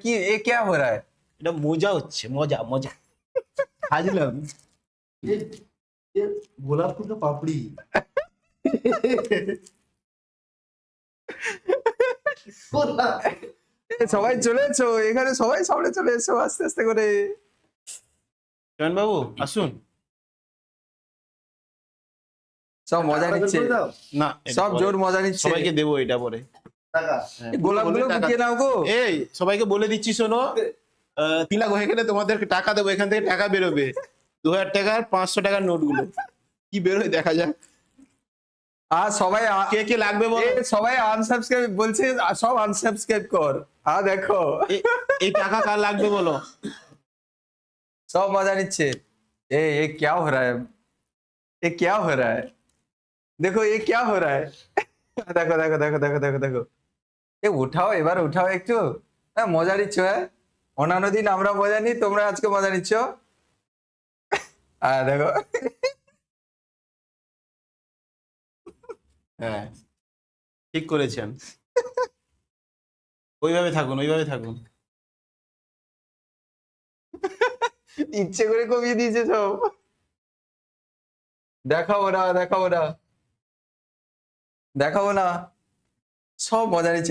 কি এ क्या हो रहा है? এটা মজা হচ্ছে, মজা মজা হাজলাম। ये ये গোলাপ ফুল পাপড়ি। গোলাপ সবাই চলে এসো এখানে, সবাই সামনে চলে এসো আস্তে আস্তে করে। চয়ন বাবু আসুন। সব মজা নিচ্ছে, না এটা সব পরে। জোর মজা নিচ্ছে। সবাইকে দেবো এটা পরে। টাকা হ্যাঁ, গোলাপগুলো টাকা- গুটিয়ে নাও গো। এই সবাইকে বলে দিচ্ছি শোনো, 3 লাখ হয়ে গেলে তোমাদেরকে টাকা দেবো, এখান থেকে টাকা বেরোবে 2000 টাকার 500 টাকার নোটগুলো কি বেরোয় দেখা যাক। আর সবাই কে কে লাগবে বলো। সবাই আনসাবস্ক্রাইব বলছে, সব আনসাবস্ক্রাইব কর। দেখো এই টাকা কার লাগবে বলো। সব মজা নিচ্ছে। ये क्या हो रहा है? ये क्या हो रहा है? देखो ये क्या हो रहा है? দেখো দেখো দেখো দেখো দেখো দেখো এ উঠাও, এবার উঠাও একটু। হ্যাঁ মজা নিচ্ছ। হ্যাঁ অন্যান্য দিন আমরা মজা নিই, তোমরা আজকে মজা নিচ্ছ। দেখো হ্যাঁ ঠিক করেছেন, ওইভাবে থাকুন, ওইভাবে থাকুন। ইচ্ছে করে কমিয়ে দিয়েছে সব। দেখাবো না দেখাবো না দেখাবো না, সব মজা নিচ্ছে।